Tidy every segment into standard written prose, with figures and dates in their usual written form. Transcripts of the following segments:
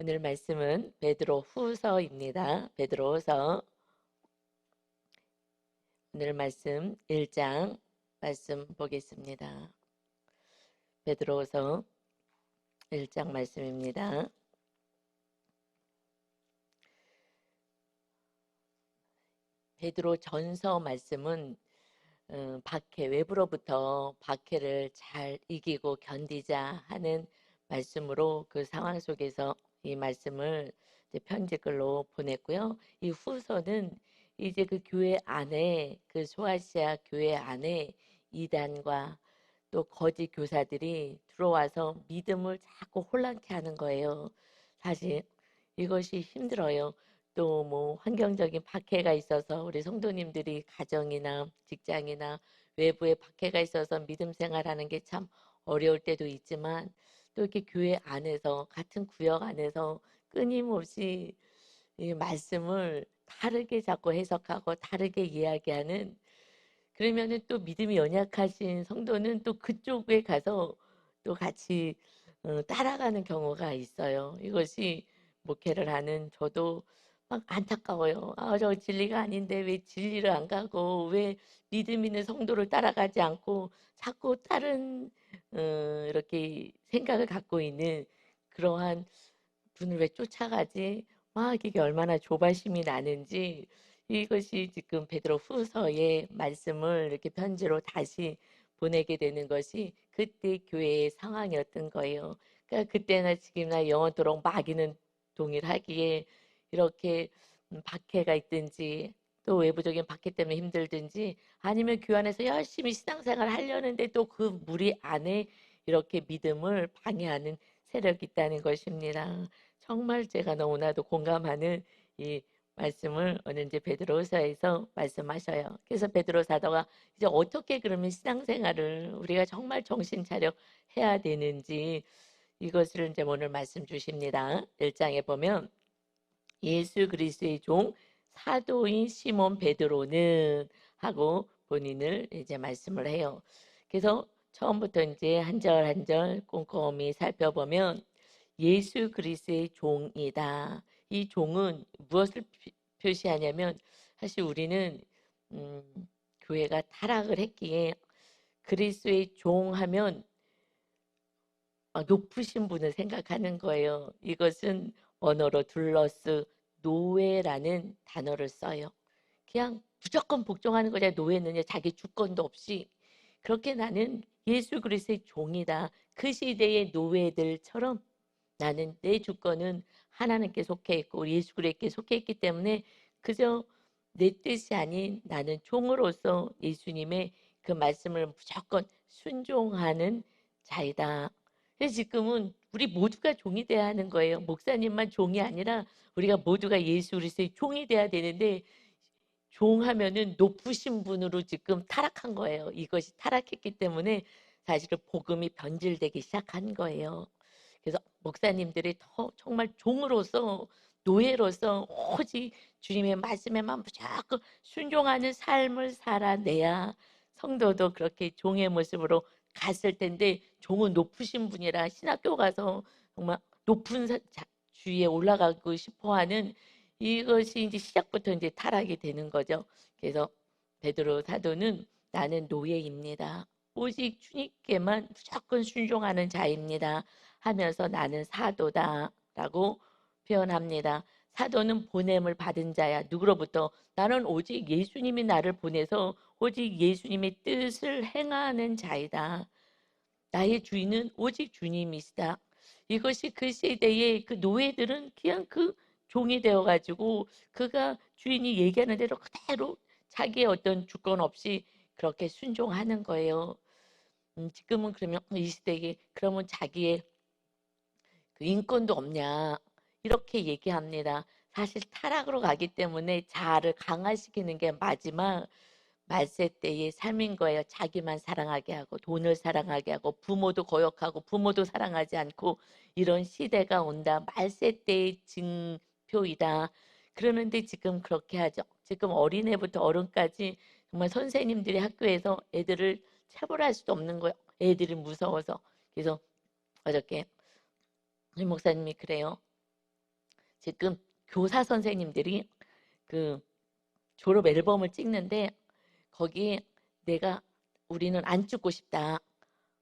오늘 말씀은 베드로후서입니다. 베드로후서 오늘 말씀 1장 말씀 보겠습니다. 베드로후서 1장 말씀입니다. 베드로 전서 말씀은 박해, 외부로부터 박해를 잘 이기고 견디자 하는 말씀으로 그 상황 속에서 이 말씀을 이제 편지글로 보냈고요. 이 후서는 이제 그 교회 안에, 그 소아시아 교회 안에 이단과 또 거짓 교사들이 들어와서 믿음을 자꾸 혼란케 하는 거예요. 사실 이것이 힘들어요. 또 뭐 환경적인 박해가 있어서 우리 성도님들이 가정이나 직장이나 외부에 박해가 있어서 믿음 생활하는 게 참 어려울 때도 있지만, 또 이렇게 교회 안에서 같은 구역 안에서 끊임없이 이 말씀을 다르게 자꾸 해석하고 다르게 이야기하는, 그러면은 또 믿음이 연약하신 성도는 또 그쪽에 가서 또 같이 따라가는 경우가 있어요. 이것이 목회를 하는 저도 막 안타까워요. 아, 저 진리가 아닌데 왜 진리를 안 가고, 왜 믿음 있는 성도를 따라가지 않고 자꾸 다른 이렇게 생각을 갖고 있는 그러한 분을 왜 쫓아가지? 막 이게 얼마나 조바심이 나는지, 이것이 지금 베드로 후서의 말씀을 이렇게 편지로 다시 보내게 되는 것이 그때 교회의 상황이었던 거예요. 그러니까 그때나 지금이나 영원토록 마귀는 동일하기에 이렇게 박해가 있든지, 또 외부적인 박해 때문에 힘들든지, 아니면 교회 안에서 열심히 신앙생활 하려는데 또 그 무리 안에 이렇게 믿음을 방해하는 세력이 있다는 것입니다. 정말 제가 너무나도 공감하는 이 말씀을 오늘 이제 베드로서에서 말씀하셔요. 그래서 베드로 사도가 이제 어떻게 그러면 신앙생활을 우리가 정말 정신 차려 해야 되는지, 이것을 이제 오늘 말씀 주십니다. 1장에 보면 예수 그리스도의 종 사도인 시몬 베드로는 하고 본인을 이제 말씀을 해요. 그래서 처음부터 이제 한 절 한 절 꼼꼼히 살펴보면 예수 그리스도의 종이다. 이 종은 무엇을 표시하냐면, 사실 우리는 음, 교회가 타락을 했기에 그리스도의 종 하면 높으신 분을 생각하는 거예요. 이것은 언어로 둘러스 노예라는 단어를 써요. 그냥 무조건 복종하는 거냐, 노예는 자기 주권도 없이. 그렇게 나는 예수 그리스도의 종이다. 그 시대의 노예들처럼 나는 내 주권은 하나님께 속해 있고 우리 예수 그리스도께 속해 있기 때문에 그저 내 뜻이 아닌 나는 종으로서 예수님의 그 말씀을 무조건 순종하는 자이다. 그래서 지금은 우리 모두가 종이 돼야 하는 거예요. 목사님만 종이 아니라 우리가 모두가 예수 그리스도의 종이 돼야 되는데, 종하면은 높으신 분으로 지금 타락한 거예요. 이것이 타락했기 때문에 사실은 복음이 변질되기 시작한 거예요. 그래서 목사님들이 더 정말 종으로서, 노예로서 오직 주님의 말씀에만 무조건 순종하는 삶을 살아내야 성도도 그렇게 종의 모습으로 갔을 텐데, 종은 높으신 분이라 신학교 가서 정말 높은 주위에 올라가고 싶어하는, 이것이 이제 시작부터 이제 타락이 되는 거죠. 그래서 베드로 사도는 나는 노예입니다. 오직 주님께만 무조건 순종하는 자입니다. 하면서 나는 사도다라고 표현합니다. 사도는 보냄을 받은 자야. 누구로부터? 나는 오직 예수님이 나를 보내서 오직 예수님의 뜻을 행하는 자이다. 나의 주인은 오직 주님이시다. 이것이 그 시대의 그 노예들은 그냥 그 종이 되어가지고 그가 주인이 얘기하는 대로 그대로 자기의 어떤 주권 없이 그렇게 순종하는 거예요. 지금은 그러면 이 시대에 그러면 자기의 그 인권도 없냐, 이렇게 얘기합니다. 사실 타락으로 가기 때문에 자아를 강화시키는 게 마지막 말세 때의 삶인 거예요. 자기만 사랑하게 하고 돈을 사랑하게 하고 부모도 거역하고 부모도 사랑하지 않고 이런 시대가 온다. 말세 때의 징표이다. 그러는데 지금 그렇게 하죠. 지금 어린애부터 어른까지 정말 선생님들이 학교에서 애들을 체벌할 수도 없는 거예요. 애들이 무서워서. 그래서 어저께 임 목사님이 그래요. 지금 교사 선생님들이 그 졸업 앨범을 찍는데 거기에 내가 우리는 안 찍고 싶다.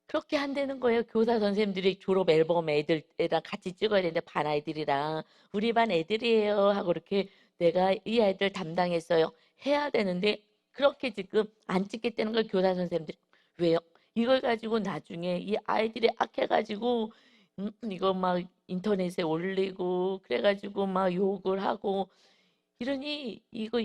그렇게 한다는 거예요. 교사 선생님들이 졸업 앨범 애들이랑 같이 찍어야 되는데 반 아이들이랑 우리 반 애들이에요 하고 이렇게 내가 이 아이들 담당했어요. 해야 되는데 그렇게 지금 안 찍겠다는 걸 교사 선생님들이 왜요? 이걸 가지고 나중에 이 아이들이 악해가지고 이거 막 인터넷에 올리고 그래가지고 막 욕을 하고 이러니 이거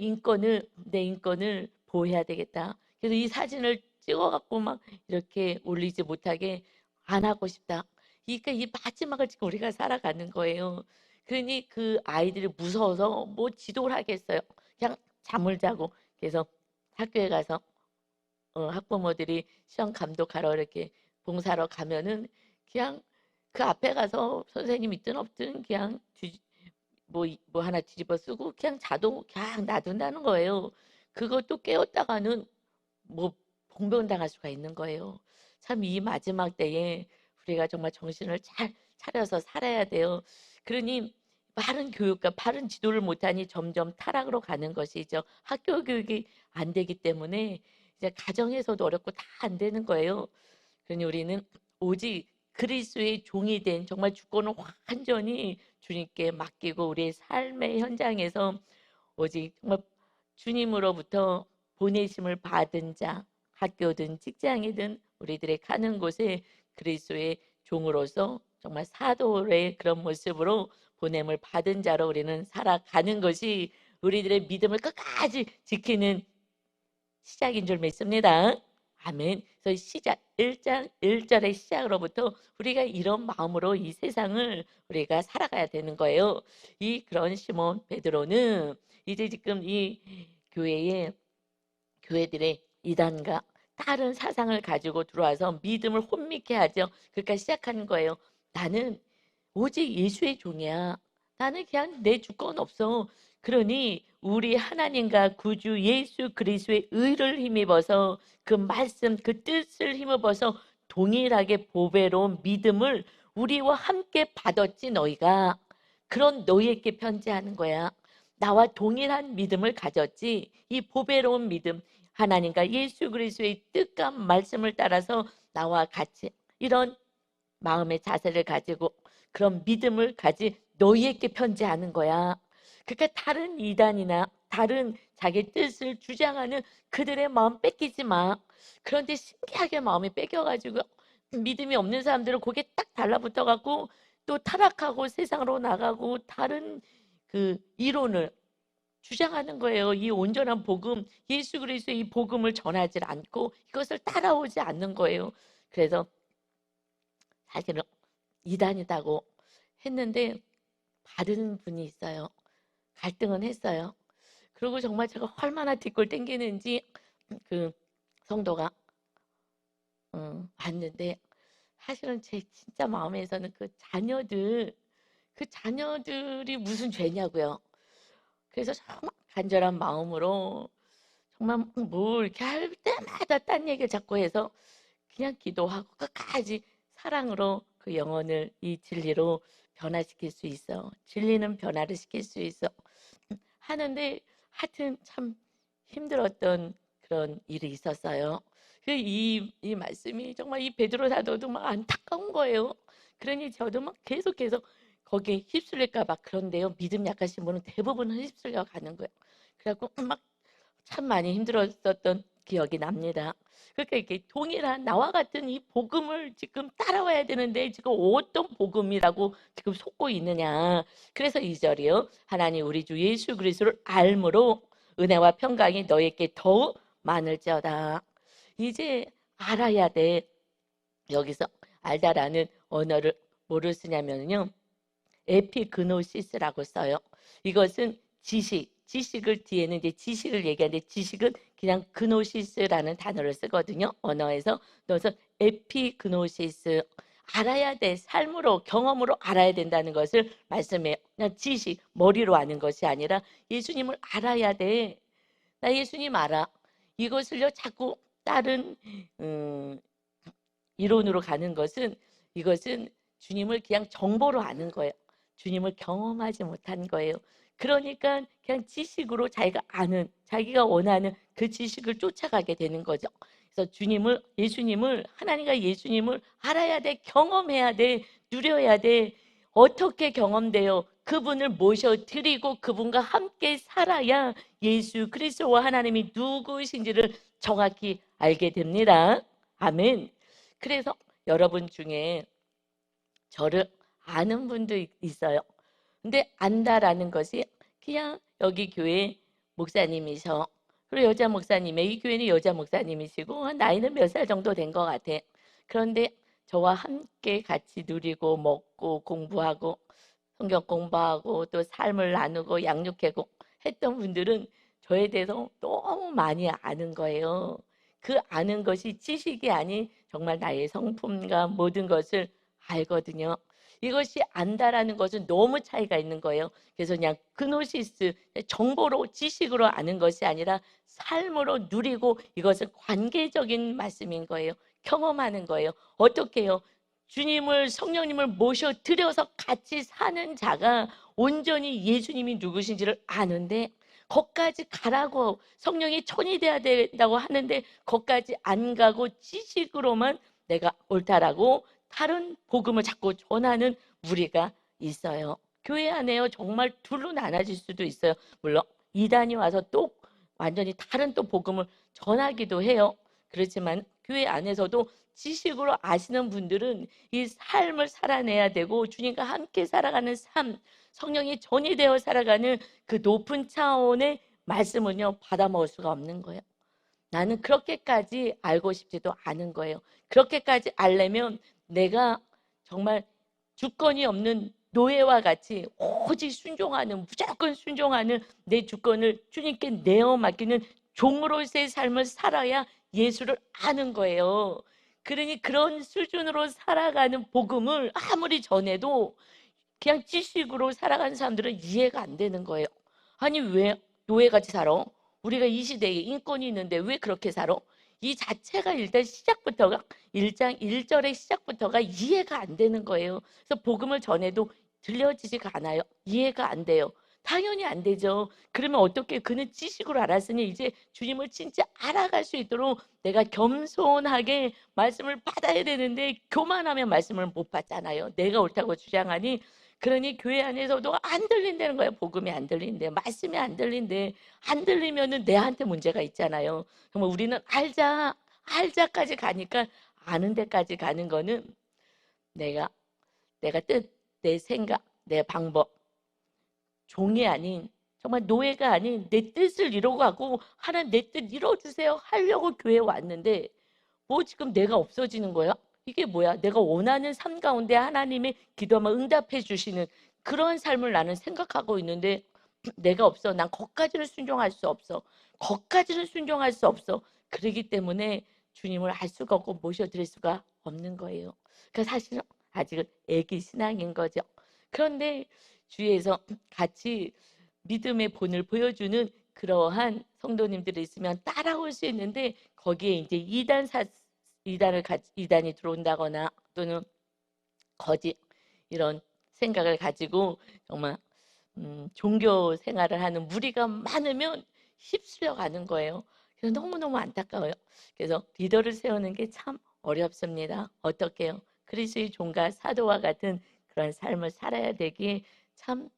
내 인권을 보호해야 되겠다. 그래서 이 사진을 찍어갖고 막 이렇게 올리지 못하게 안 하고 싶다. 그러니까 이 마지막을 지금 우리가 살아가는 거예요. 그러니 그 아이들이 무서워서 뭐 지도를 하겠어요. 그냥 잠을 자고. 그래서 학교에 가서 학부모들이 시험 감독하러 이렇게 봉사하러 가면은 그냥 그 앞에 가서 선생님 있든 없든 그냥 뭐 하나 뒤집어 쓰고 그냥 자동 그냥 놔둔다는 거예요. 그것도 깨웠다가는 뭐 봉변당할 수가 있는 거예요. 참 이 마지막 때에 우리가 정말 정신을 잘 차려서 살아야 돼요. 그러니 바른 교육과 바른 지도를 못하니 점점 타락으로 가는 것이죠. 학교 교육이 안 되기 때문에 이제 가정에서도 어렵고 다 안 되는 거예요. 그러니 우리는 오직 그리스도의 종이 된 정말 주권을 완전히 주님께 맡기고 우리의 삶의 현장에서 오직 정말 주님으로부터 보내심을 받은 자, 학교든 직장이든 우리들의 가는 곳에 그리스도의 종으로서 정말 사도의 그런 모습으로 보냄을 받은 자로 우리는 살아가는 것이 우리들의 믿음을 끝까지 지키는 시작인 줄 믿습니다. 아멘. 그래서 시작 1장 1절의 시작으로부터 우리가 이런 마음으로 이 세상을 우리가 살아가야 되는 거예요. 이 그런 시몬 베드로는 이제 지금 이 교회들의 이단과 다른 사상을 가지고 들어와서 믿음을 혼미케 하죠. 그러니까 시작하는 거예요. 나는 오직 예수의 종이야. 나는 그냥 내 주권 없어. 그러니 우리 하나님과 구주 예수 그리스도의 의를 힘입어서 그 말씀, 그 뜻을 힘입어서 동일하게 보배로운 믿음을 우리와 함께 받았지 너희가. 그런 너희에게 편지하는 거야. 나와 동일한 믿음을 가졌지. 이 보배로운 믿음, 하나님과 예수 그리스도의 뜻과 말씀을 따라서 나와 같이 이런 마음의 자세를 가지고 그런 믿음을 가진 너희에게 편지하는 거야. 그러니까 다른 이단이나 다른 자기 뜻을 주장하는 그들의 마음 뺏기지 마. 그런데 신기하게 마음이 뺏겨가지고 믿음이 없는 사람들은 거기에 딱 달라붙어갖고 또 타락하고 세상으로 나가고 다른 그 이론을 주장하는 거예요. 이 온전한 복음, 예수 그리스도의 이 복음을 전하지 않고 이것을 따라오지 않는 거예요. 그래서 사실은 이단이다고 했는데 받은 분이 있어요. 갈등은 했어요. 그리고 정말 제가 얼마나 뒷골 땡기는지 그 성도가 봤는데 사실은 제 진짜 마음에서는 그 자녀들이 무슨 죄냐고요. 그래서 정말 간절한 마음으로 정말 뭘 이렇게 할 때마다 딴 얘기를 자꾸 해서 그냥 기도하고 끝까지 사랑으로 그 영혼을 이 진리로 변화시킬 수 있어. 진리는 변화를 시킬 수 있어. 하는데 하여튼 참 힘들었던 그런 일이 있었어요. 이 말씀이 정말 이 베드로 사도도 막 안타까운 거예요. 그러니 저도 막 계속해서 거기에 휩쓸릴까 봐. 그런데요, 믿음 약하신 분은 대부분은 휩쓸려 가는 거예요. 그래갖고 막 참 많이 힘들었었던 기억이 납니다. 그러니까 이렇게 동일한 나와 같은 이 복음을 지금 따라와야 되는데 지금 어떤 복음이라고 지금 속고 있느냐. 그래서 2절이요. 하나님 우리 주 예수 그리스도를 알므로 은혜와 평강이 너에게 더욱 많을지어다. 이제 알아야 돼. 여기서 알다라는 언어를 뭐를 쓰냐면요. 에피그노시스라고 써요. 이것은 지식을 뒤에는 이제 지식을 얘기하는데 지식은 그냥 그노시스라는 단어를 쓰거든요. 언어에서. 그래서 에피그노시스 알아야 돼. 삶으로 경험으로 알아야 된다는 것을 말씀해요. 그냥 지식 머리로 아는 것이 아니라 예수님을 알아야 돼. 나 예수님 알아. 이것을요 자꾸 다른 이론으로 가는 것은 이것은 주님을 그냥 정보로 아는 거예요. 주님을 경험하지 못한 거예요. 그러니까 그냥 지식으로 자기가 아는, 자기가 원하는 그 지식을 쫓아가게 되는 거죠. 그래서 예수님을, 하나님과 예수님을 알아야 돼, 경험해야 돼, 누려야 돼. 어떻게 경험돼요? 그분을 모셔드리고 그분과 함께 살아야 예수 그리스도와 하나님이 누구신지를 정확히 알게 됩니다. 아멘. 그래서 여러분 중에 저를 아는 분도 있어요. 근데 안다라는 것이 그냥 여기 교회 목사님이셔. 그리고 여자 목사님의, 이 교회는 여자 목사님이시고 나이는 몇 살 정도 된 것 같아. 그런데 저와 함께 같이 누리고 먹고 공부하고 성경 공부하고 또 삶을 나누고 양육하고 했던 분들은 저에 대해서 너무 많이 아는 거예요. 그 아는 것이 지식이 아닌 정말 나의 성품과 모든 것을 알거든요. 이것이 안다라는 것은 너무 차이가 있는 거예요. 그래서 그냥 그노시스, 정보로 지식으로 아는 것이 아니라 삶으로 누리고 이것은 관계적인 말씀인 거예요. 경험하는 거예요. 어떻게 해요? 주님을, 성령님을 모셔드려서 같이 사는 자가 온전히 예수님이 누구신지를 아는데 거기까지 가라고 성령이 천이 돼야 된다고 하는데 거기까지 안 가고 지식으로만 내가 옳다라고 다른 복음을 자꾸 전하는 무리가 있어요. 교회 안에요. 정말 둘로 나눠질 수도 있어요. 물론 이단이 와서 또 완전히 다른 또 복음을 전하기도 해요. 그렇지만 교회 안에서도 지식으로 아시는 분들은 이 삶을 살아내야 되고 주님과 함께 살아가는 삶, 성령이 전이 되어 살아가는 그 높은 차원의 말씀은요 받아 먹을 수가 없는 거예요. 나는 그렇게까지 알고 싶지도 않은 거예요. 그렇게까지 알려면 내가 정말 주권이 없는 노예와 같이 오직 순종하는, 무조건 순종하는 내 주권을 주님께 내어 맡기는 종으로서의 삶을 살아야 예수를 아는 거예요. 그러니 그런 수준으로 살아가는 복음을 아무리 전해도 그냥 지식으로 살아가는 사람들은 이해가 안 되는 거예요. 아니 왜 노예같이 살아? 우리가 이 시대에 인권이 있는데 왜 그렇게 살아? 이 자체가 일단 시작부터가 1장 1절의 시작부터가 이해가 안 되는 거예요. 그래서 복음을 전해도 들려지지가 않아요. 이해가 안 돼요. 당연히 안 되죠. 그러면 어떻게 그는 지식으로 알았으니 이제 주님을 진짜 알아갈 수 있도록 내가 겸손하게 말씀을 받아야 되는데 교만하면 말씀을 못 받잖아요. 내가 옳다고 주장하니 그러니 교회 안에서도 안 들린다는 거예요. 복음이 안 들린대. 말씀이 안 들린대. 안 들리면은 내한테 문제가 있잖아요. 정말 우리는 알자까지 가니까 아는 데까지 가는 거는 내가 내가 뜻, 내 생각, 내 방법, 종이 아닌 정말 노예가 아닌 내 뜻을 이루고 하나님 내 뜻 이뤄주세요 하려고 교회에 왔는데 뭐 지금 내가 없어지는 거야? 이게 뭐야? 내가 원하는 삶 가운데 하나님의 기도하면 응답해 주시는 그런 삶을 나는 생각하고 있는데 내가 없어. 난 거기까지는 순종할 수 없어. 거기까지는 순종할 수 없어. 그러기 때문에 주님을 알 수가 없고 모셔드릴 수가 없는 거예요. 그러니까 사실은 아직은 애기 신앙인 거죠. 그런데 주위에서 같이 믿음의 본을 보여주는 그러한 성도님들이 있으면 따라올 수 있는데 거기에 이제 이단이 들어온다거나 또는 거짓 이런 생각을 가지고 정말 종교 생활을 하는 무리가 많으면 휩쓸려 가는 거예요. 그래서 너무너무 안타까워요. 그래서 리더를 세우는 게 참 어렵습니다. 어떻게 해요? 그리스도의 종과 사도와 같은 그런 삶을 살아야 되기에 참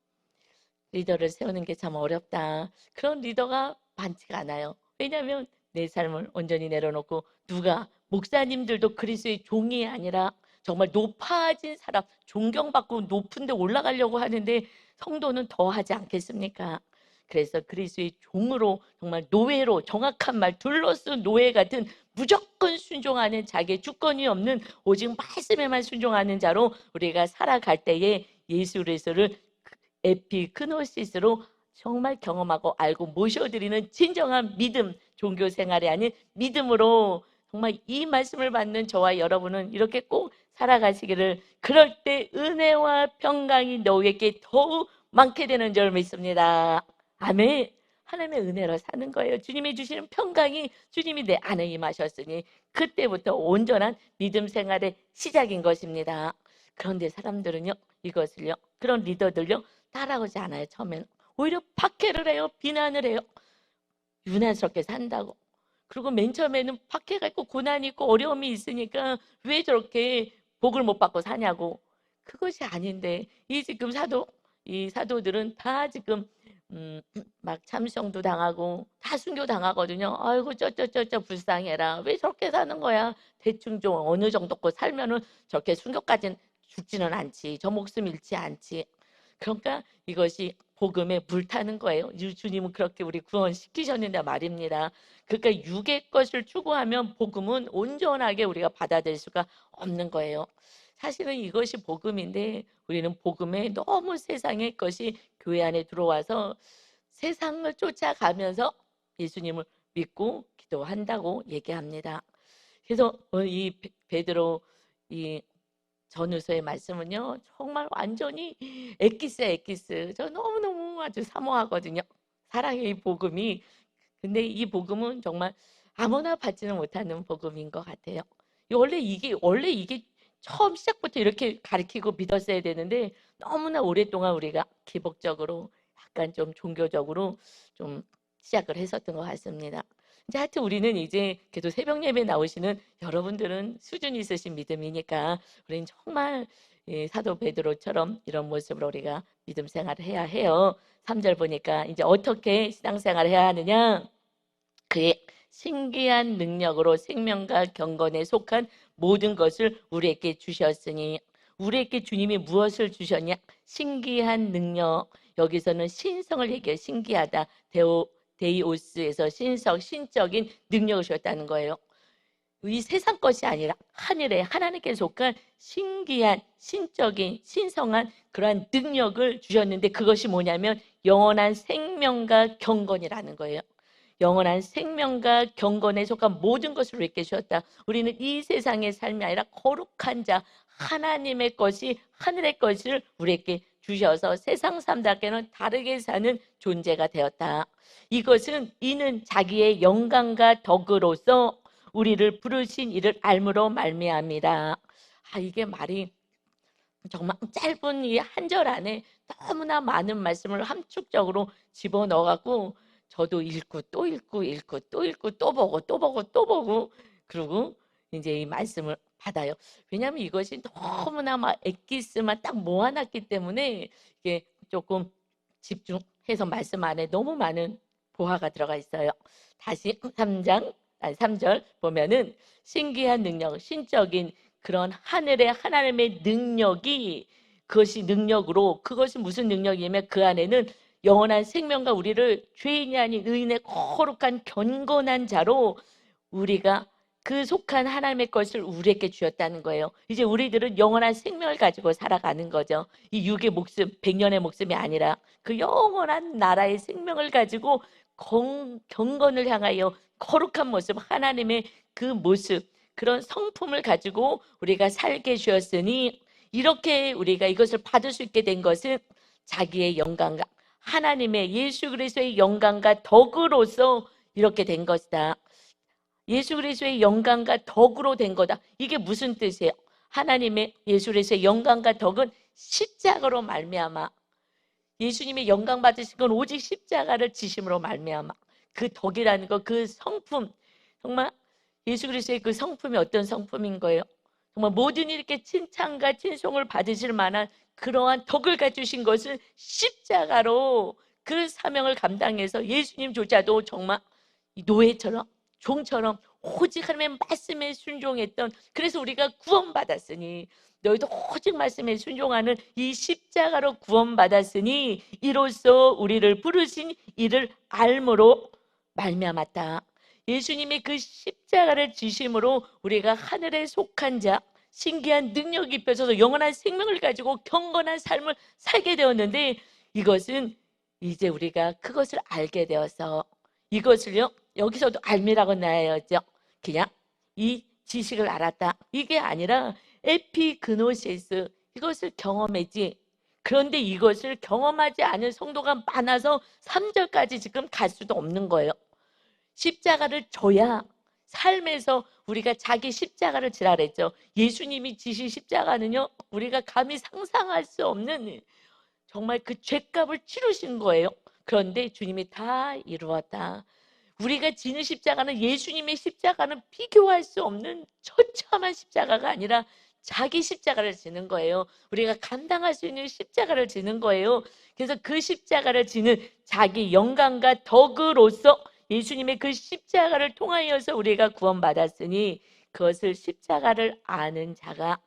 리더를 세우는 게 참 어렵다. 그런 리더가 많지가 않아요. 왜냐하면 내 삶을 온전히 내려놓고 누가 목사님들도 그리스도의 종이 아니라 정말 높아진 사람, 존경받고 높은 데 올라가려고 하는데 성도는 더 하지 않겠습니까? 그래서 그리스도의 종으로 정말 노예로 정확한 말 둘러스 노예 같은 무조건 순종하는 자기의 주권이 없는 오직 말씀에만 순종하는 자로 우리가 살아갈 때에 예수 그리스도를 에피크노시스로 정말 경험하고 알고 모셔드리는 진정한 믿음, 종교 생활이 아닌 믿음으로 정말 이 말씀을 받는 저와 여러분은 이렇게 꼭 살아가시기를 그럴 때 은혜와 평강이 너희에게 더욱 많게 되는 줄 믿습니다. 아멘. 하나님의 은혜로 사는 거예요. 주님이 주시는 평강이 주님이 내 안에 임하셨으니 그때부터 온전한 믿음 생활의 시작인 것입니다. 그런데 사람들은요, 이것을요, 그런 리더들요, 따라오지 않아요. 처음에는 오히려 박해를 해요. 비난을 해요. 유난스럽게 산다고. 그리고 맨 처음에는 박해가 있고 고난이 있고 어려움이 있으니까 왜 저렇게 복을 못 받고 사냐고. 그것이 아닌데 이 지금 이 사도들은 다 지금 막 참수형도 당하고 다 순교 당하거든요. 아이고 쩌쩌쩌쩌 불쌍해라. 왜 저렇게 사는 거야? 대충 좀 어느 정도껏 살면은 저렇게 순교까지는 죽지는 않지. 저 목숨 잃지 않지. 그러니까 이것이 복음에 불타는 거예요. 주님은 그렇게 우리 구원시키셨는데 말입니다. 그러니까 육의 것을 추구하면 복음은 온전하게 우리가 받아들일 수가 없는 거예요. 사실은 이것이 복음인데 우리는 복음에 너무 세상의 것이 교회 안에 들어와서 세상을 쫓아가면서 예수님을 믿고 기도한다고 얘기합니다. 그래서 이 베드로 이 전후서의 말씀은요, 정말 완전히 엑기스야, 엑기스. 저 너무너무 아주 사모하거든요. 사랑의 이 복음이. 근데 이 복음은 정말 아무나 받지는 못하는 복음인 것 같아요. 원래 이게 처음 시작부터 이렇게 가르치고 믿었어야 되는데 너무나 오랫동안 우리가 기복적으로 약간 좀 종교적으로 좀 시작을 했었던 것 같습니다. 이제 하여튼 우리는 이제 계속 새벽 예배 나오시는 여러분들은 수준 있으신 믿음이니까 우리는 정말 사도 베드로처럼 이런 모습으로 우리가 믿음 생활을 해야 해요. 3절 보니까 이제 어떻게 신앙생활을 해야 하느냐? 그의 신기한 능력으로 생명과 경건에 속한 모든 것을 우리에게 주셨으니 우리에게 주님이 무엇을 주셨냐? 신기한 능력. 여기서는 신성을 얘기해요. 신기하다. 데이오스에서 신적인 능력을 주셨다는 거예요. 이 세상 것이 아니라 하늘에 하나님께 속한 신기한 신적인 신성한 그러한 능력을 주셨는데 그것이 뭐냐면 영원한 생명과 경건이라는 거예요. 영원한 생명과 경건에 속한 모든 것을 우리에게 주셨다. 우리는 이 세상의 삶이 아니라 거룩한 자 하나님의 것이 하늘의 것을 우리에게 주셔서 세상 사람들에게는 다르게 사는 존재가 되었다. 이는 자기의 영광과 덕으로서 우리를 부르신 이를 알므로 말미암이라. 이게 말이 정말 짧은 이 한 절 안에 너무나 많은 말씀을 함축적으로 집어넣어갖고 저도 읽고 또 읽고 읽고 또 읽고 또 보고 또 보고 또 보고 그리고 이제 이 말씀을 받아요. 왜냐하면 이것이 너무나 막 엑기스만 딱 모아놨기 때문에 이게 조금 집중해서 말씀 안에 너무 많은 보화가 들어가 있어요. 다시 3절 보면은 신기한 능력, 신적인 그런 하늘의 하나님의 능력이 그것이 능력으로 그것이 무슨 능력이냐면 그 안에는 영원한 생명과 우리를 죄인이 아닌 의인의 거룩한 경건한 자로 우리가 그 속한 하나님의 것을 우리에게 주었다는 거예요. 이제 우리들은 영원한 생명을 가지고 살아가는 거죠. 이 육의 목숨, 100년의 목숨이 아니라 그 영원한 나라의 생명을 가지고 경건을 향하여 거룩한 모습, 하나님의 그 모습, 그런 성품을 가지고 우리가 살게 주었으니 이렇게 우리가 이것을 받을 수 있게 된 것은 자기의 영광과 하나님의 예수 그리스도의 영광과 덕으로서 이렇게 된 것이다. 예수 그리스도의 영광과 덕으로 된 거다. 이게 무슨 뜻이에요? 하나님의 예수 그리스도의 영광과 덕은 십자가로 말미암아 예수님의 영광 받으신 건 오직 십자가를 지심으로 말미암아 그 덕이라는 거, 그 성품 정말 예수 그리스도의 그 성품이 어떤 성품인 거예요? 정말 모든 이렇게 칭찬과 칭송을 받으실 만한 그러한 덕을 갖추신 것은 십자가로 그 사명을 감당해서 예수님조차도 정말 노예처럼 종처럼 오직 하나님의 말씀에 순종했던 그래서 우리가 구원받았으니 너희도 오직 말씀에 순종하는 이 십자가로 구원받았으니 이로써 우리를 부르신 이를 알므로 말미암았다. 예수님의 그 십자가를 지심으로 우리가 하늘에 속한 자 신기한 능력이 입혀져서 영원한 생명을 가지고 경건한 삶을 살게 되었는데 이것은 이제 우리가 그것을 알게 되어서 이것을요 여기서도 알미라고 나열하죠. 그냥 이 지식을 알았다 이게 아니라 에피그노시스 이것을 경험했지. 그런데 이것을 경험하지 않은 성도가 많아서 3절까지 지금 갈 수도 없는 거예요. 십자가를 져야 삶에서 우리가 자기 십자가를 지라 그랬죠. 예수님이 지신 십자가는요, 우리가 감히 상상할 수 없는 정말 그 죄값을 치르신 거예요. 그런데 주님이 다 이루었다. 우리가 지는 십자가는, 예수님의 십자가는 비교할 수 없는 처참한 십자가가 아니라 자기 십자가를 지는 거예요. 우리가 감당할 수 있는 십자가를 지는 거예요. 그래서 그 십자가를 지는 자기 영광과 덕으로서 예수님의 그 십자가를 통하여서 우리가 구원받았으니, 그것을 십자가를 아는 자가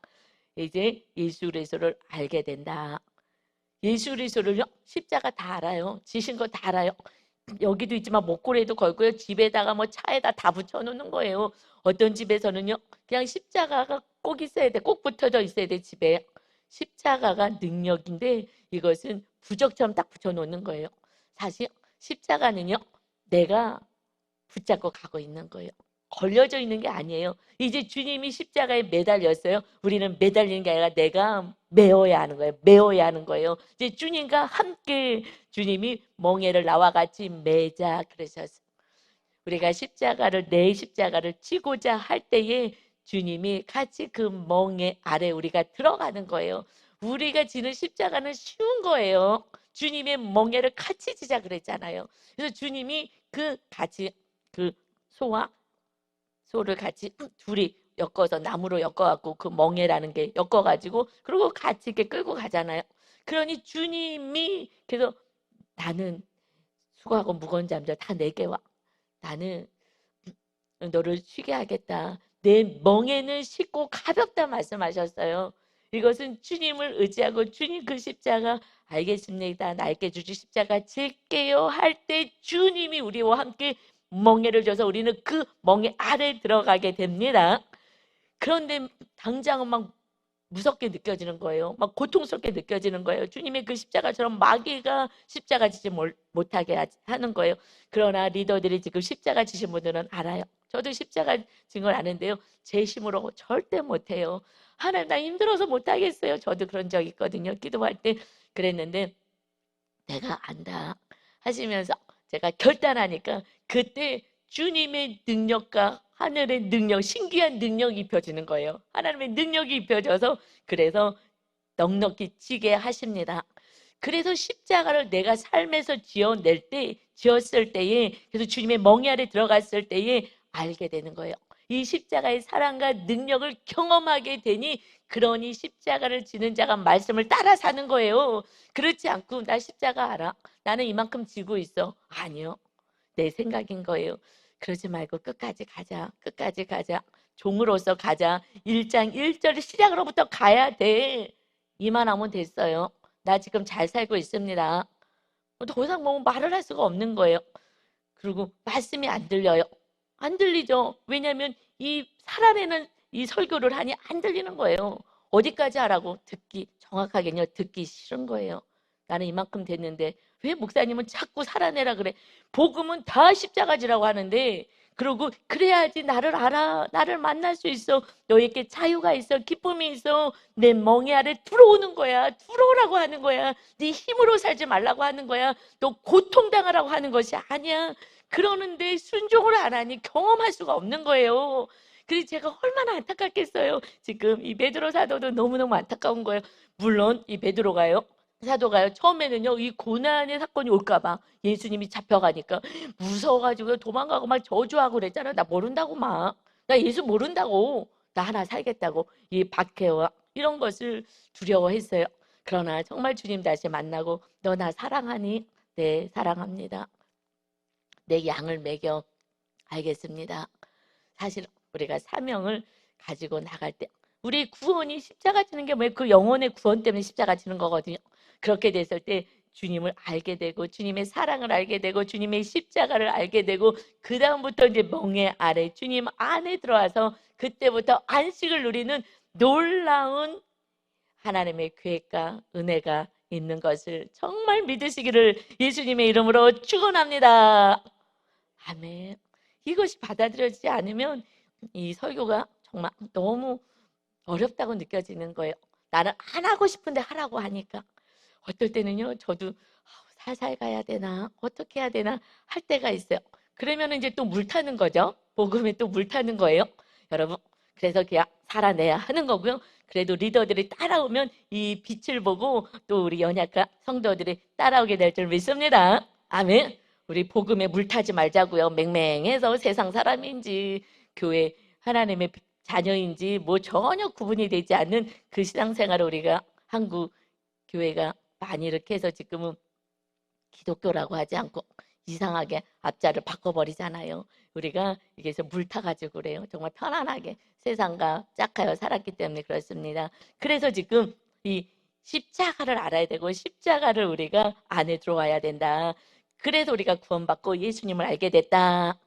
이제 예수 그리스도를 알게 된다. 예수 그리스도를요, 십자가 다 알아요. 지신 거 다 알아요. 여기도 있지만 목걸이에도 걸고요, 집에다가 뭐 차에다 다 붙여놓는 거예요. 어떤 집에서는요, 그냥 십자가가 꼭 있어야 돼, 꼭 붙어져 있어야 돼, 집에. 십자가가 능력인데 이것은 부적처럼 딱 붙여놓는 거예요. 사실 십자가는요, 내가 붙잡고 가고 있는 거예요. 걸려져 있는 게 아니에요. 이제 주님이 십자가에 매달렸어요. 우리는 매달리는 게 아니라 내가 메어야 하는 거예요. 메어야 하는 거예요. 이제 주님과 함께 주님이 멍에를 나와 같이 매자 그러셨어요. 우리가 십자가를, 내 십자가를 지고자 할 때에 주님이 같이 그 멍에 아래 우리가 들어가는 거예요. 우리가 지는 십자가는 쉬운 거예요. 주님의 멍에를 같이 지자 그랬잖아요. 그래서 주님이 그 같이 그 소와 소를 같이 둘이 엮어서, 나무로 엮어갖고 그 멍에라는 게 엮어가지고, 그리고 같이 이렇게 끌고 가잖아요. 그러니 주님이 그래서 나는 수고하고 무거운 잠자 다 내게 와. 나는 너를 쉬게 하겠다. 내 멍에는 쉽고 가볍다 말씀하셨어요. 이것은 주님을 의지하고 주님 그 십자가 알겠습니다. 나에게 주신 십자가 질게요 할 때 주님이 우리와 함께 멍에를 줘서 우리는 그 멍에 아래 들어가게 됩니다. 그런데 당장은 막 무섭게 느껴지는 거예요. 막 고통스럽게 느껴지는 거예요. 주님의 그 십자가처럼 마귀가 십자가 지지 못하게 하는 거예요. 그러나 리더들이 지금 십자가 지신 분들은 알아요. 저도 십자가 진 걸 아는데요, 제 힘으로 절대 못해요. 하나님, 나 힘들어서 못하겠어요. 저도 그런 적 있거든요. 기도할 때 그랬는데, 내가 안다 하시면서 제가 결단하니까 그때 주님의 능력과 하늘의 능력, 신기한 능력이 입혀지는 거예요. 하나님의 능력이 입혀져서, 그래서 넉넉히 지게 하십니다. 그래서 십자가를 내가 삶에서 지었을 때에, 그래서 주님의 멍에 아래 들어갔을 때에 알게 되는 거예요. 이 십자가의 사랑과 능력을 경험하게 되니, 그러니 십자가를 지는 자가 말씀을 따라 사는 거예요. 그렇지 않고 나 십자가 알아, 나는 이만큼 지고 있어, 아니요, 내 생각인 거예요. 그러지 말고 끝까지 가자. 끝까지 가자. 종으로서 가자. 1장 1절 시작으로부터 가야 돼. 이만하면 됐어요. 나 지금 잘 살고 있습니다. 더 이상 뭐 말을 할 수가 없는 거예요. 그리고 말씀이 안 들려요. 안 들리죠. 왜냐하면 이 살아내는 이 설교를 하니 안 들리는 거예요. 어디까지 하라고? 정확하게는요, 듣기 싫은 거예요. 나는 이만큼 됐는데 왜 목사님은 자꾸 살아내라 그래? 복음은 다 십자가지라고 하는데, 그리고 그래야지 나를 알아, 나를 만날 수 있어, 너에게 자유가 있어, 기쁨이 있어, 내 멍에 아래 들어오는 거야. 들어오라고 하는 거야. 네 힘으로 살지 말라고 하는 거야. 너 고통당하라고 하는 것이 아니야. 그러는데 순종을 안 하니 경험할 수가 없는 거예요. 그래서 제가 얼마나 안타깝겠어요. 지금 이 베드로 사도도 너무너무 안타까운 거예요. 물론 이 베드로가요, 사도가요, 처음에는요, 이 고난의 사건이 올까봐, 예수님이 잡혀가니까 무서워가지고 도망가고 막 저주하고 그랬잖아. 나 모른다고, 나 예수 모른다고, 나 하나 살겠다고, 이 박해와 이런 것을 두려워했어요. 그러나 정말 주님 다시 만나고, 너 나 사랑하니? 네, 사랑합니다. 내 양을 먹여. 알겠습니다. 사실 우리가 사명을 가지고 나갈 때, 우리 구원이 십자가 지는 게 뭐예요? 그 영혼의 구원 때문에 십자가 지는 거거든요. 그렇게 됐을 때 주님을 알게 되고, 주님의 사랑을 알게 되고, 주님의 십자가를 알게 되고, 그 다음부터 이제 멍에 아래 주님 안에 들어와서 그때부터 안식을 누리는 놀라운 하나님의 계획과 은혜가 있는 것을 정말 믿으시기를 예수님의 이름으로 축원합니다. 아멘. 이것이 받아들여지지 않으면 이 설교가 정말 너무 어렵다고 느껴지는 거예요. 나는 안 하고 싶은데 하라고 하니까. 어떨 때는요, 저도 살살 가야 되나, 어떻게 해야 되나 할 때가 있어요. 그러면 이제 또 물 타는 거죠. 복음에 또 물타는 거예요. 여러분, 그래서 그냥 살아내야 하는 거고요. 그래도 리더들이 따라오면 이 빛을 보고 또 우리 연약한 성도들이 따라오게 될 줄 믿습니다. 아멘. 우리 복음에 물타지 말자고요. 맹맹해서 세상 사람인지 교회 하나님의 자녀인지 뭐 전혀 구분이 되지 않는 그 신앙생활을 우리가 한국 교회가 많이 이렇게 해서 지금은 기독교라고 하지 않고 이상하게 앞자를 바꿔버리잖아요. 우리가 여기서 물타가지고 그래요. 정말 편안하게 세상과 짝하여 살았기 때문에 그렇습니다. 그래서 지금 이 십자가를 알아야 되고 십자가를 우리가 안에 들어와야 된다. 그래서 우리가 구원받고 예수님을 알게 됐다.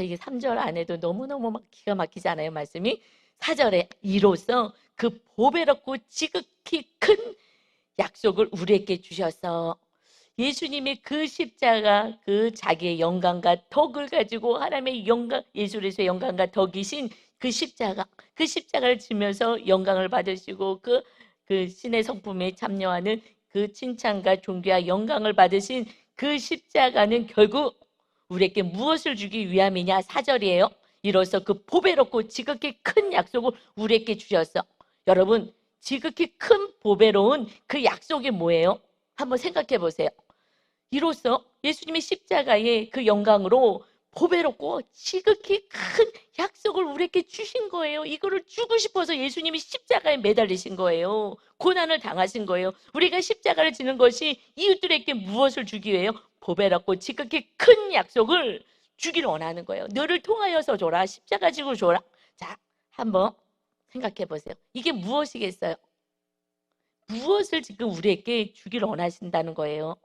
이게 3절 안에도 너무너무 막 기가 막히잖아요. 말씀이 4절에 이로써 그 보배롭고 지극히 큰 약속을 우리에게 주셔서 예수님이 그 십자가 그 자기의 영광과 덕을 가지고 하나님의 영광 예수에서 영광과 덕이신 그 십자가를 지면서 영광을 받으시고 그 신의 성품에 참여하는 그 칭찬과 존귀와 영광을 받으신 그 십자가는 결국 우리에게 무엇을 주기 위함이냐 4절이에요. 이로써 그 보배롭고 지극히 큰 약속을 우리에게 주셨어. 여러분 지극히 큰 보배로운 그 약속이 뭐예요? 한번 생각해 보세요. 이로써 예수님의 십자가의 그 영광으로 보배롭고 지극히 큰 약속을 우리에게 주신 거예요. 이거를 주고 싶어서 예수님이 십자가에 매달리신 거예요. 고난을 당하신 거예요. 우리가 십자가를 지는 것이 이웃들에게 무엇을 주기 위해요? 보배롭고 지극히 큰 약속을 주기를 원하는 거예요. 너를 통하여서 줘라. 십자가 지고 줘라. 자, 한번 생각해 보세요. 이게 무엇이겠어요? 무엇을 지금 우리에게 주기를 원하신다는 거예요?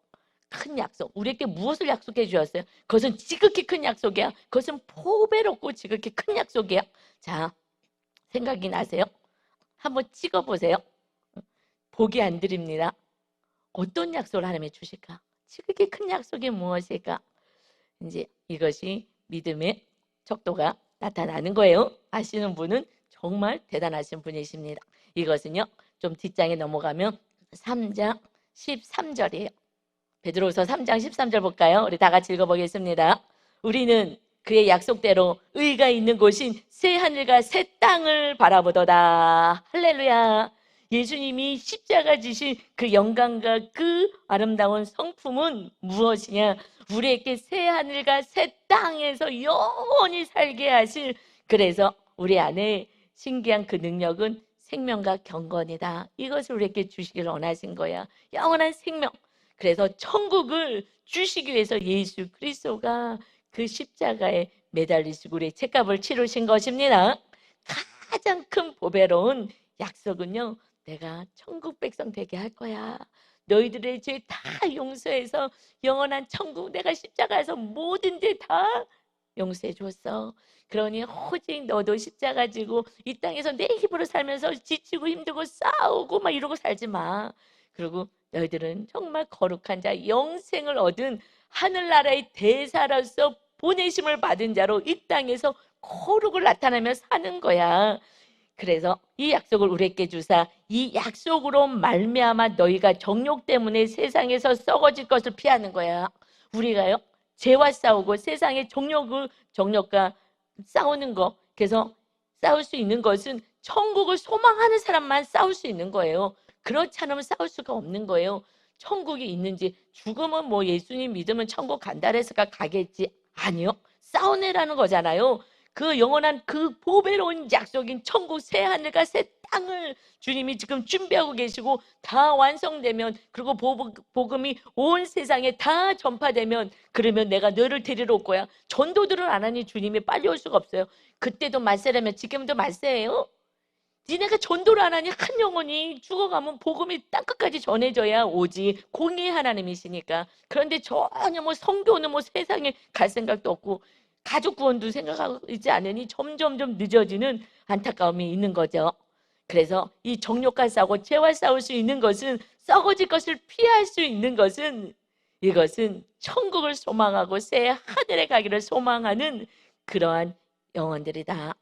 큰 약속. 우리에게 무엇을 약속해 주셨어요? 그것은 지극히 큰 약속이야. 그것은 보배롭고 지극히 큰 약속이야. 자, 생각이 나세요? 한번 찍어보세요. 보기 안 드립니다. 어떤 약속을 하나님이 주실까? 지극히 큰 약속이 무엇일까? 이제 이것이 믿음의 척도가 나타나는 거예요. 아시는 분은 정말 대단하신 분이십니다. 이것은요, 좀 뒷장에 넘어가면 3장 13절이에요. 베드로후서 3장 13절 볼까요? 우리 다 같이 읽어보겠습니다. 우리는 그의 약속대로 의가 있는 곳인 새 하늘과 새 땅을 바라보도다. 할렐루야. 예수님이 십자가 지신 그 영광과 그 아름다운 성품은 무엇이냐? 우리에게 새 하늘과 새 땅에서 영원히 살게 하실, 그래서 우리 안에 신기한 그 능력은 생명과 경건이다. 이것을 우리에게 주시기를 원하신 거야. 영원한 생명. 그래서 천국을 주시기 위해서 예수 그리스도가 그 십자가에 매달리시고 우리의 책값을 치르신 것입니다. 가장 큰 보배로운 약속은요, 내가 천국 백성 되게 할 거야. 너희들의 죄 다 용서해서 영원한 천국, 내가 십자가에서 모든 죄 다 용서해 줬어. 그러니 오직 너도 십자가 지고 이 땅에서 내 힘으로 살면서 지치고 힘들고 싸우고 막 이러고 살지 마. 그리고 너희들은 정말 거룩한 자, 영생을 얻은 하늘나라의 대사로서 보내심을 받은 자로 이 땅에서 거룩을 나타내며 사는 거야. 그래서 이 약속을 우리에게 주사 이 약속으로 말미암아 너희가 정욕 때문에 세상에서 썩어질 것을 피하는 거야. 우리가요, 죄와 싸우고 세상의 정욕과 싸우는 거, 그래서 싸울 수 있는 것은 천국을 소망하는 사람만 싸울 수 있는 거예요. 그렇지 않으면 싸울 수가 없는 거예요. 천국이 있는지, 죽으면 뭐 예수님 믿으면 천국 간다 해서가 가겠지. 아니요. 싸워내라는 거잖아요. 그 영원한 그 보배로운 약속인 천국 새 하늘과 새 땅을 주님이 지금 준비하고 계시고, 다 완성되면, 그리고 복음이 온 세상에 다 전파되면, 그러면 내가 너를 데리러 올 거야. 전도들을 안 하니 주님이 빨리 올 수가 없어요. 그때도 말세라면 지금도 말세예요. 니네가 전도를 안 하니 한 영혼이 죽어가면 복음이 땅끝까지 전해져야 오지. 공의 하나님이시니까. 그런데 전혀 뭐 성교는 뭐 세상에 갈 생각도 없고 가족 구원도 생각하고 있지 않으니 점점점 늦어지는 안타까움이 있는 거죠. 그래서 이 정욕과 싸우고 죄와 싸울 수 있는 것은, 썩어질 것을 피할 수 있는 것은, 이것은 천국을 소망하고 새 하늘에 가기를 소망하는 그러한 영혼들이다.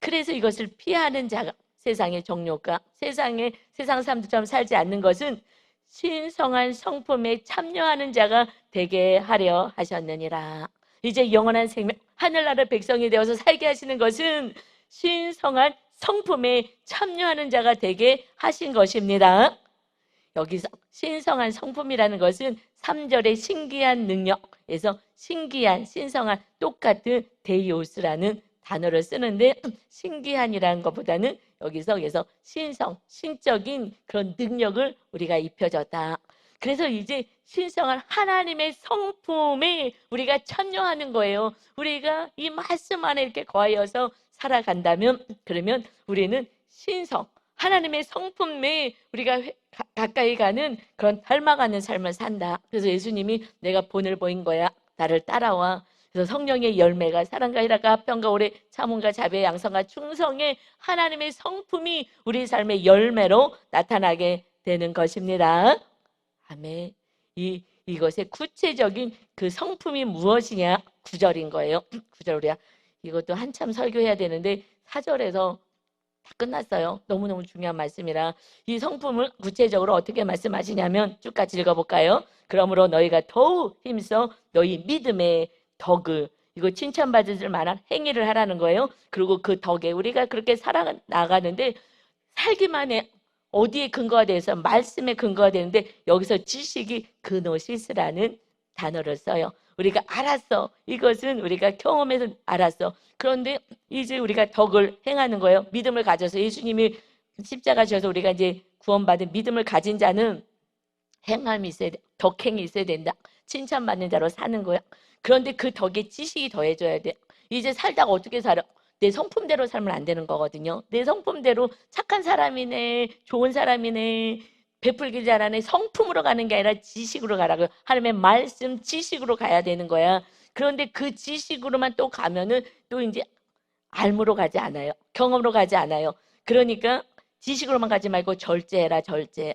그래서 이것을 피하는 자가, 세상의 정욕과 세상 사람들처럼 살지 않는 것은 신성한 성품에 참여하는 자가 되게 하려 하셨느니라. 이제 영원한 생명, 하늘나라 백성이 되어서 살게 하시는 것은 신성한 성품에 참여하는 자가 되게 하신 것입니다. 여기서 신성한 성품이라는 것은 3절의 신기한 능력에서 신기한, 신성한, 똑같은 데이오스라는 단어를 쓰는데, 신기한이라는 것보다는 여기서 신성, 신적인 그런 능력을 우리가 입혀졌다. 그래서 이제 신성한 하나님의 성품에 우리가 참여하는 거예요. 우리가 이 말씀 안에 이렇게 거하여서 살아간다면, 그러면 우리는 신성, 하나님의 성품에 우리가 가까이 가는 그런 닮아가는 삶을 산다. 그래서 예수님이 내가 본을 보인 거야, 나를 따라와. 그래서 성령의 열매가 사랑과 희락과 화평과 오래 참음과 자비와 양성과 충성의 하나님의 성품이 우리 삶의 열매로 나타나게 되는 것입니다. 아멘. 이것의 구체적인 그 성품이 무엇이냐? 9절인 거예요. 9절 우리가 이것도 한참 설교해야 되는데 4절에서 다 끝났어요. 너무너무 중요한 말씀이라 이 성품을 구체적으로 어떻게 말씀하시냐면 쭉 같이 읽어볼까요? 그러므로 너희가 더욱 힘써 너희 믿음의 덕을, 이거 칭찬받을 만한 행위를 하라는 거예요. 그리고 그 덕에 우리가 그렇게 살아나가는데 살기만 해. 어디에 근거가 돼서 말씀에 근거가 되는데 여기서 지식이 그노시스라는 단어를 써요. 우리가 알았어. 이것은 우리가 경험해서 알았어. 그런데 이제 우리가 덕을 행하는 거예요. 믿음을 가져서 예수님이 십자가 지어서 우리가 이제 구원받은 믿음을 가진 자는 행함이 있어야 돼. 덕행이 있어야 된다. 칭찬받는 자로 사는 거야. 그런데 그 덕에 지식이 더해져야 돼. 이제 살다가 어떻게 살아? 내 성품대로 살면 안 되는 거거든요. 내 성품대로 착한 사람이네, 좋은 사람이네, 베풀기 잘하네, 성품으로 가는 게 아니라 지식으로 가라고요. 하나님의 말씀 지식으로 가야 되는 거야. 그런데 그 지식으로만 또 가면은 또 이제 알무로 가지 않아요. 경험으로 가지 않아요. 그러니까 지식으로만 가지 말고 절제해라, 절제.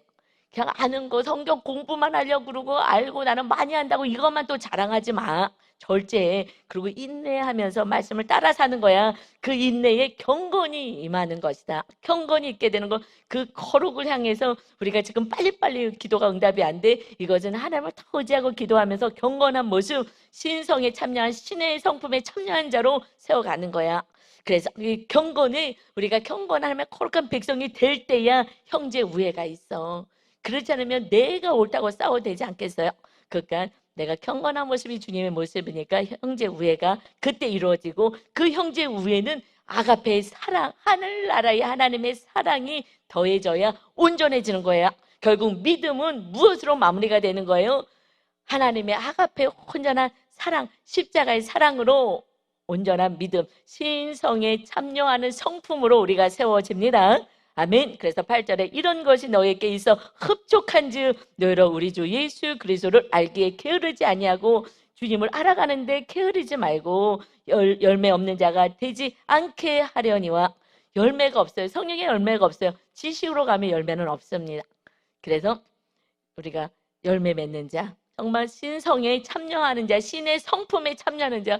그냥 아는 거 성경 공부만 하려고 그러고 알고 나는 많이 한다고 이것만 또 자랑하지 마. 절제해. 그리고 인내하면서 말씀을 따라 사는 거야. 그 인내에 경건이 임하는 것이다. 경건이 있게 되는 거. 그 거룩을 향해서 우리가 지금 빨리빨리 기도가 응답이 안 돼. 이것은 하나님을 더 의지하고 기도하면서 경건한 모습, 신성에 참여한 신의 성품에 참여한 자로 세워가는 거야. 그래서 이 경건을 우리가 경건하면 거룩한 백성이 될 때야 형제 우애가 있어. 그렇지 않으면 내가 옳다고 싸워도 되지 않겠어요? 그러니까 내가 경건한 모습이 주님의 모습이니까 형제 우애가 그때 이루어지고 그 형제 우애는 아가페의 사랑, 하늘나라의 하나님의 사랑이 더해져야 온전해지는 거야. 결국 믿음은 무엇으로 마무리가 되는 거예요? 하나님의 아가페의 온전한 사랑, 십자가의 사랑으로 온전한 믿음, 신성에 참여하는 성품으로 우리가 세워집니다. 아멘. 그래서 8절에 이런 것이 너에게 있어 흡족한즉 너희로 우리 주 예수 그리스도를 알기에 게으르지 아니하고 주님을 알아가는데 게으르지 말고 열매 없는 자가 되지 않게 하려니와. 열매가 없어요. 성령의 열매가 없어요. 지식으로 가면 열매는 없습니다. 그래서 우리가 열매 맺는 자, 정말 신성에 참여하는 자, 신의 성품에 참여하는 자,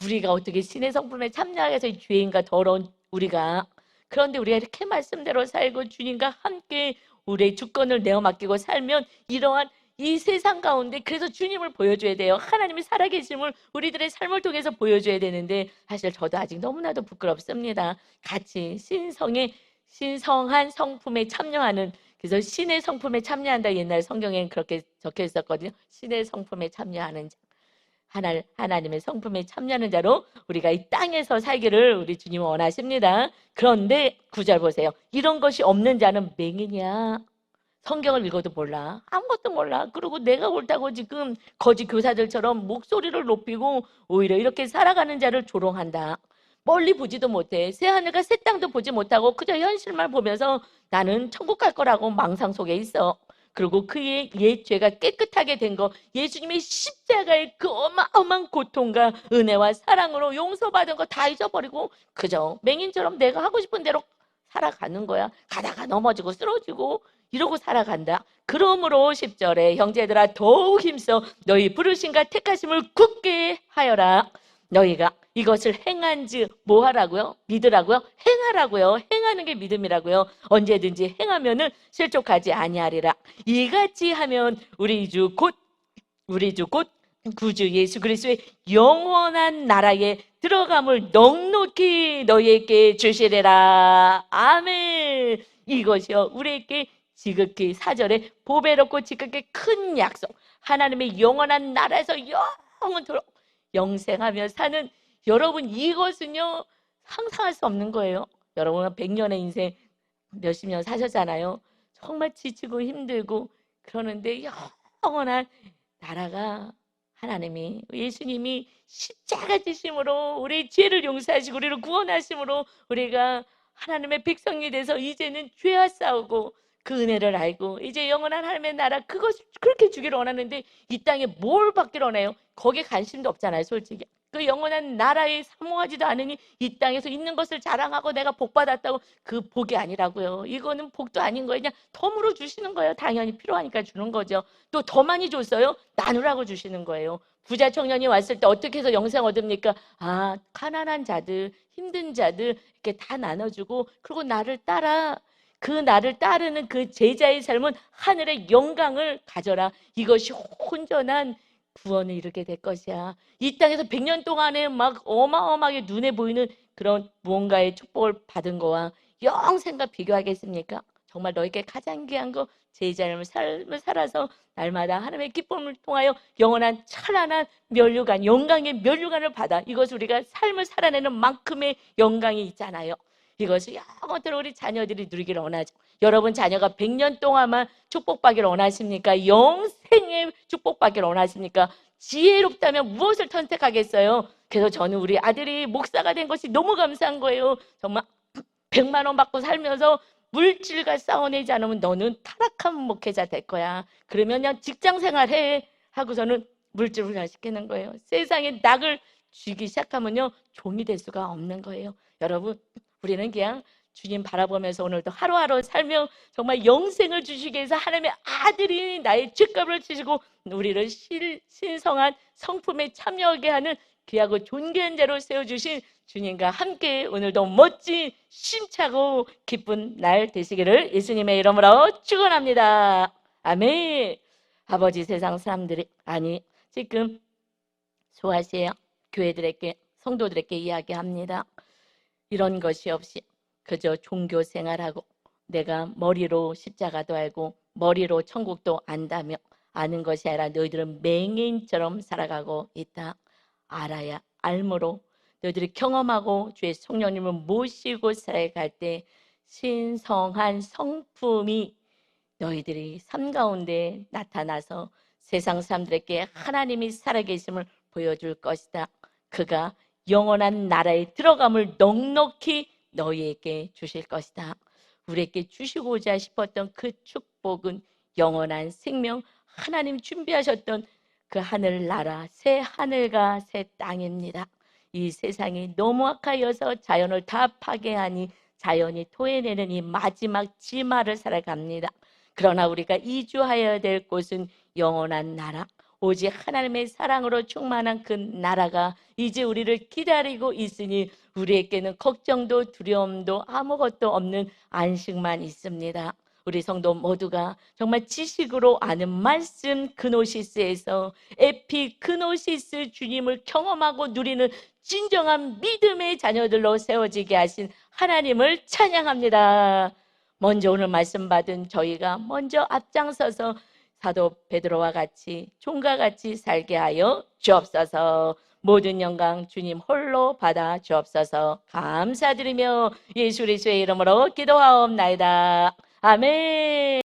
우리가 어떻게 신의 성품에 참여해서 죄인과 더러운 우리가, 그런데 우리가 이렇게 말씀대로 살고 주님과 함께 우리의 주권을 내어 맡기고 살면 이러한 이 세상 가운데 그래서 주님을 보여줘야 돼요. 하나님이 살아계심을 우리들의 삶을 통해서 보여줘야 되는데 사실 저도 아직 너무나도 부끄럽습니다. 같이 신성한 성품에 참여하는, 그래서 신의 성품에 참여한다. 옛날 성경에는 그렇게 적혀 있었거든요. 신의 성품에 참여하는 자, 하나님의 성품에 참여하는 자로 우리가 이 땅에서 살기를 우리 주님은 원하십니다. 그런데 9절 보세요. 이런 것이 없는 자는 맹인이야. 성경을 읽어도 몰라. 아무것도 몰라. 그리고 내가 옳다고 지금 거짓 교사들처럼 목소리를 높이고 오히려 이렇게 살아가는 자를 조롱한다. 멀리 보지도 못해. 새하늘과 새 땅도 보지 못하고 그저 현실만 보면서 나는 천국 갈 거라고 망상 속에 있어. 그리고 그의 옛 죄가 깨끗하게 된 거, 예수님의 십자가의 그 어마어마한 고통과 은혜와 사랑으로 용서받은 거 다 잊어버리고 그저 맹인처럼 내가 하고 싶은 대로 살아가는 거야. 가다가 넘어지고 쓰러지고 이러고 살아간다. 그러므로 10절에 형제들아 더욱 힘써 너희 부르심과 택하심을 굳게 하여라. 너희가 이것을 행한지 뭐 하라고요? 믿으라고요? 행하라고요. 행하는 게 믿음이라고요. 언제든지 행하면은 실족하지 아니하리라. 이같이 하면 우리 주 곧 구주 예수 그리스도의 영원한 나라에 들어감을 넉넉히 너희에게 주시리라. 아멘. 이것이요 우리에게 지극히 4절에 보배롭고 지극히 큰 약속, 하나님의 영원한 나라에서 영원토록 영생하며 사는 여러분, 이것은요 상상할 수 없는 거예요. 여러분은 100년의 인생 몇십 년 사셨잖아요. 정말 지치고 힘들고 그러는데 영원한 나라가, 하나님이, 예수님이 십자가 지심으로 우리 죄를 용서하시고 우리를 구원하심으로 우리가 하나님의 백성이 돼서 이제는 죄와 싸우고 그 은혜를 알고 이제 영원한 하나님의 나라, 그것을 그렇게 주기를 원하는데 이 땅에 뭘 받기를 원해요? 거기에 관심도 없잖아요, 솔직히. 그 영원한 나라에 사모하지도 않으니 이 땅에서 있는 것을 자랑하고 내가 복 받았다고, 그 복이 아니라고요. 이거는 복도 아닌 거예요. 그냥 덤으로 주시는 거예요. 당연히 필요하니까 주는 거죠. 또 더 많이 줬어요? 나누라고 주시는 거예요. 부자 청년이 왔을 때 어떻게 해서 영생 얻습니까? 아, 가난한 자들, 힘든 자들 이렇게 다 나눠주고, 그리고 나를 따라. 그 나를 따르는 그 제자의 삶은 하늘의 영광을 가져라. 이것이 온전한 구원을 이루게 될 것이야. 이 땅에서 100년 동안에 막 어마어마하게 눈에 보이는 그런 무언가의 축복을 받은 거와 영생과 비교하겠습니까? 정말 너에게 가장 귀한 거, 제자의 삶을 살아서 날마다 하나님의 기쁨을 통하여 영원한 찬란한 면류관, 영광의 면류관을 받아. 이것을 우리가 삶을 살아내는 만큼의 영광이 있잖아요. 이것을 영원토록 우리 자녀들이 누리기를 원하죠. 여러분 자녀가 100년 동안만 축복받기를 원하십니까? 영생의 축복받기를 원하십니까? 지혜롭다면 무엇을 선택하겠어요? 그래서 저는 우리 아들이 목사가 된 것이 너무 감사한 거예요. 정말 100만 원 받고 살면서 물질과 싸워내지 않으면 너는 타락한 목회자 될 거야. 그러면 그냥 직장 생활해 하고서는 물질을 훈련시키는 거예요. 세상에 낙을 쥐기 시작하면요 종이 될 수가 없는 거예요. 여러분, 우리는 그냥 주님 바라보면서 오늘도 하루하루 살며 정말 영생을 주시기 위해서 하나님의 아들이 나의 죄값을 지시고 우리를 신성한 성품에 참여하게 하는 귀하고 존귀한 자로 세워주신 주님과 함께 오늘도 멋진 심차고 기쁜 날 되시기를 예수님의 이름으로 축원합니다. 아멘. 아버지, 세상 사람들이, 아니 지금 소아시아 교회들에게, 성도들에게 이야기합니다. 이런 것이 없이 그저 종교 생활하고 내가 머리로 십자가도 알고 머리로 천국도 안다며 아는 것이 아니라 너희들은 맹인처럼 살아가고 있다. 알아야 알므로 너희들이 경험하고 주의 성령님을 모시고 살아갈 때 신성한 성품이 너희들이 삶 가운데 나타나서 세상 사람들에게 하나님이 살아계심을 보여줄 것이다. 그가 영원한 나라에 들어감을 넉넉히 너희에게 주실 것이다. 우리에게 주시고자 싶었던 그 축복은 영원한 생명, 하나님 준비하셨던 그 하늘나라, 새 하늘과 새 땅입니다. 이 세상이 너무 악하여서 자연을 다 파괴하니 자연이 토해내는 이 마지막 지마를 살아갑니다. 그러나 우리가 이주하여야 될 곳은 영원한 나라, 오직 하나님의 사랑으로 충만한 그 나라가 이제 우리를 기다리고 있으니 우리에게는 걱정도 두려움도 아무것도 없는 안식만 있습니다. 우리 성도 모두가 정말 지식으로 아는 말씀 그노시스에서 에피그노시스 주님을 경험하고 누리는 진정한 믿음의 자녀들로 세워지게 하신 하나님을 찬양합니다. 먼저 오늘 말씀 받은 저희가 먼저 앞장서서 사도 베드로와 같이 종과 같이 살게 하여 주옵소서. 모든 영광 주님 홀로 받아 주옵소서. 감사드리며 예수 그리스도의 이름으로 기도하옵나이다. 아멘.